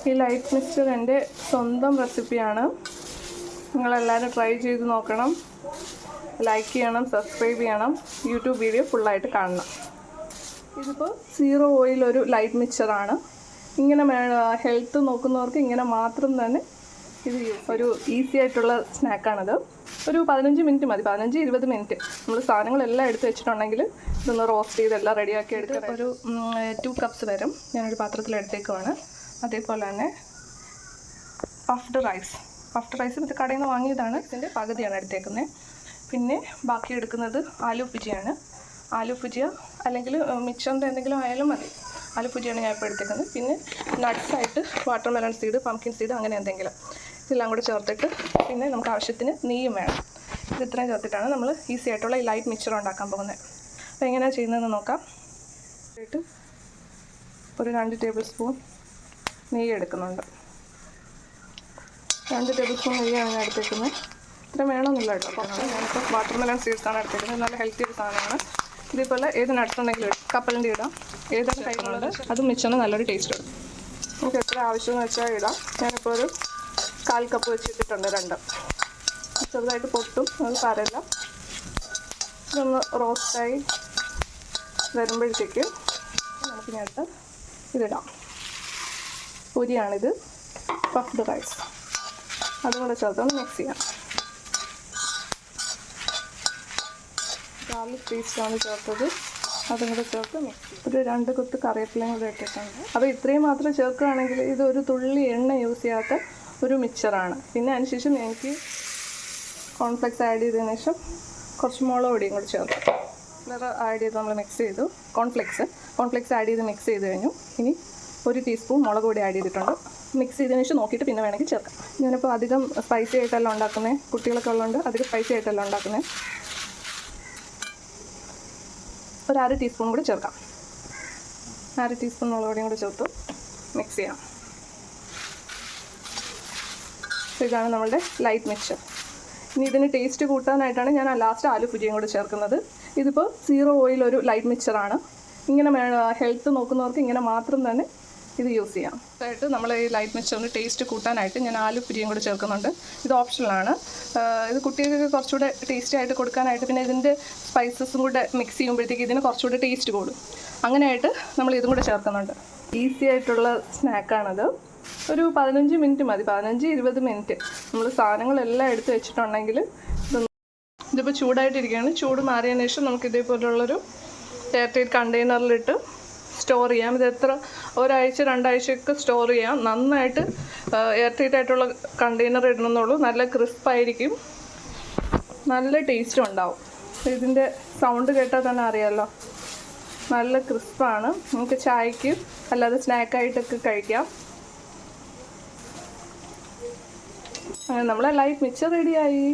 ഈ light mixture എൻ്റെ സ്വന്തം റെസിപ്പിയാണ്. നിങ്ങളെല്ലാവരും ട്രൈ ചെയ്ത് നോക്കണം. ലൈക്ക് ചെയ്യണം, സബ്സ്ക്രൈബ് ചെയ്യണം, യൂട്യൂബ് വീഡിയോ ഫുള്ളായിട്ട് കാണണം. ഇതിപ്പോൾ 0 ഓയിൽ ഒരു ലൈറ്റ് മിക്സ്ചറാണ്. ഇങ്ങനെ ഹെൽത്ത് നോക്കുന്നവർക്ക് ഇങ്ങനെ മാത്രം തന്നെ ഇത് ഒരു ഈസി ആയിട്ടുള്ള സ്നാക്കാണത്. ഒരു 15 മിനിറ്റ് മതി, 15-20 മിനിറ്റ്. നമ്മൾ സാധനങ്ങളെല്ലാം എടുത്ത് വെച്ചിട്ടുണ്ടെങ്കിൽ ഇതൊന്ന് റോസ്റ്റ് ചെയ്ത് എല്ലാം റെഡിയാക്കി എടുക്കുക. ഒരു 2 കപ്സ് വരും ഞാനൊരു പാത്രത്തിൽ എടുത്തേക്കുവാണ്. അതേപോലെ തന്നെ പഫ്ഡ് റൈസ് ഇത് കടയിൽ നിന്ന് വാങ്ങിയതാണ്. ഇതിൻ്റെ പകുതിയാണ് എടുത്തേക്കുന്നത്. പിന്നെ ബാക്കി എടുക്കുന്നത് ആലു ഭുജിയാണ്. ആലു ഭുജിയ അല്ലെങ്കിൽ മിക്സറിൻ്റെ എന്തെങ്കിലും ആയാലും മതി. ആലു ഭുജിയാണ് ഞാൻ ഇപ്പോൾ എടുത്തേക്കുന്നത്. പിന്നെ നട്ട്സായിട്ട് വാട്ടർമെലൺ സീഡ്, പംകിൻ സീഡ്, അങ്ങനെ എന്തെങ്കിലും ഇതെല്ലാം കൂടെ ചേർത്തിട്ട് പിന്നെ നമുക്ക് ആവശ്യത്തിന് നെയ്യും വേണം. ഇത് ഇത്രയും ചേർത്തിട്ടാണ് നമ്മൾ ഈസി ആയിട്ടുള്ള ഈ ലൈറ്റ് മിക്സ്ചർ ഉണ്ടാക്കാൻ പോകുന്നത്. അപ്പോൾ എങ്ങനെയാണ് ചെയ്യുന്നതെന്ന് നോക്കാം. ഒരു 2 ടേബിൾ സ്പൂൺ നെയ്യ് എടുക്കുന്നുണ്ട്. 2 ടേബിൾ സ്പൂൺ നെയ്യാണ് ഞാൻ എടുത്തേക്കുന്നത്. ഇത്ര വേണമെന്നില്ല കേട്ടോ. അപ്പോൾ ഞാനിപ്പോൾ വാട്ടർമെലൺ സീഡ്സാണ് എടുത്തേക്കുന്നത്. നല്ല ഹെൽത്തി ഒരു സാധനമാണ്. ഇതേപോലെ ഏത് നട്ട്സ് ഉണ്ടെങ്കിലും കപ്പലിൻ്റെ ഇടാം. ഏതാണ് കഴിക്കുന്നുണ്ട് അതും മിക്സറിന് നല്ലൊരു ടേസ്റ്റ് വരും. നമുക്ക് എത്ര ആവശ്യമെന്ന് വെച്ചാൽ ഇടാം. ഞാനിപ്പോൾ ഒരു 1/4 കപ്പ് വെച്ചിട്ടിട്ടുണ്ട്. 2 ചെറുതായിട്ട് പൊട്ടും, അത് സാരമില്ല. ഇതൊന്ന് റോസ്റ്റായി വരുമ്പോഴത്തേക്ക് നമുക്ക് ഞാനിട്ട് ഇതിടാം. പൊരിയാണിത്, പഫ്ഡ് റൈസ്. അതും കൂടെ ചേർത്തൊന്ന് മിക്സ് ചെയ്യാം. ഗാർലിക് പേസ്റ്റാണ് ചേർത്തത്, അതും കൂടെ ചേർത്ത് മിക്സ് ചെയ്യും. ഒരു 2 കൊത്ത് കറിവേപ്പിലയും കൂടെ ഇട്ടിട്ടുണ്ട്. അപ്പോൾ ഇത്രയും മാത്രം ചേർക്കുകയാണെങ്കിൽ ഇതൊരു തുള്ളി എണ്ണ യൂസ് ചെയ്യാത്ത ഒരു മിക്സറാണ്. പിന്നെ അതിനുശേഷം എനിക്ക് കോൺഫ്ലെക്സ് ആഡ് ചെയ്തതിന് ശേഷം കുറച്ച് മുളക് പൊടിയും കൂടി ചേർത്ത് ആഡ് ചെയ്ത് നമ്മൾ മിക്സ് ചെയ്തു. കോൺഫ്ലെക്സ് ആഡ് ചെയ്ത് മിക്സ് ചെയ്ത് കഴിഞ്ഞു. ഇനി 1 ടീസ്പൂൺ മുളക് പൊടി ആഡ് ചെയ്തിട്ടുണ്ട്. മിക്സ് ചെയ്തതിന് ശേഷം നോക്കിയിട്ട് പിന്നെ വേണമെങ്കിൽ ചേർക്കാം. ഞാനിപ്പോൾ അധികം സ്പൈസി ആയിട്ടല്ല ഉണ്ടാക്കുന്നത്. കുട്ടികളൊക്കെ ഉള്ളതുകൊണ്ട് അധികം സ്പൈസി ആയിട്ടല്ല ഉണ്ടാക്കുന്നത്. ഒരു 1/2 ടീസ്പൂൺ കൂടി ചേർക്കാം. 1/2 ടീസ്പൂൺ മുളക് പൊടിയും കൂടി ചേർത്ത് മിക്സ് ചെയ്യാം. ഇതാണ് നമ്മളുടെ ലൈറ്റ് മിക്സ്ചർ. ഇനി ഇതിന് ടേസ്റ്റ് കൂട്ടാനായിട്ടാണ് ഞാൻ ലാസ്റ്റ് ആലു ഭുജിയും കൂടി ചേർക്കുന്നത്. ഇതിപ്പോൾ 0 ഓയിൽ ഒരു ലൈറ്റ് മിക്സ്ചറാണ്. ഇങ്ങനെ ഹെൽത്ത് നോക്കുന്നവർക്ക് ഇങ്ങനെ മാത്രം തന്നെ ഇത് യൂസ് ചെയ്യാം. ആയിട്ട് നമ്മൾ ഈ ലൈറ്റ് മിക്സ്ചറിന് ടേസ്റ്റ് കൂട്ടാനായിട്ട് ഞാൻ ആലു ഭുജിയും കൂടി ചേർക്കുന്നുണ്ട്. ഇത് ഓപ്ഷണലാണ്. ഇത് കുട്ടികൾക്ക് കുറച്ചുകൂടെ ടേസ്റ്റി ആയിട്ട് കൊടുക്കാനായിട്ട്, പിന്നെ ഇതിൻ്റെ സ്പൈസസും കൂടെ മിക്സ് ചെയ്യുമ്പോഴത്തേക്ക് ഇതിന് കുറച്ചുകൂടെ ടേസ്റ്റ് കൂടും. അങ്ങനെയായിട്ട് നമ്മൾ ഇതും കൂടെ ചേർക്കുന്നുണ്ട്. ഈസി ആയിട്ടുള്ള സ്നാക്കാണത്. ഒരു 15 മിനിറ്റ് മതി, 15-20 മിനിറ്റ്. നമ്മൾ സാധനങ്ങളെല്ലാം എടുത്ത് വെച്ചിട്ടുണ്ടെങ്കിൽ ഇതിപ്പോൾ ചൂടായിട്ടിരിക്കുകയാണ്. ചൂട് മാറിയതിന് ശേഷം നമുക്ക് ഇതേപോലുള്ളൊരു എയർ ടൈറ്റ് കണ്ടെയ്നറിലിട്ട് സ്റ്റോർ ചെയ്യാം. ഇത് എത്ര 1 ആഴ്ച 2 ആഴ്ചയൊക്കെ സ്റ്റോർ ചെയ്യാം. നന്നായിട്ട് എയർ ടൈറ്റ് ആയിട്ടുള്ള കണ്ടെയ്നർ ഇടണമെന്നുള്ളൂ. നല്ല ക്രിസ്പായിരിക്കും, നല്ല ടേസ്റ്റും ഉണ്ടാവും. ഇതിൻ്റെ സൗണ്ട് കേട്ടാൽ തന്നെ അറിയാമല്ലോ, നല്ല ക്രിസ്പാണ്. നമുക്ക് ചായക്ക് അല്ലാതെ സ്നാക്കായിട്ടൊക്കെ കഴിക്കാം. അങ്ങനെ നമ്മളെ ലൈറ്റ് മിക്സ്ചർ റെഡിയായി.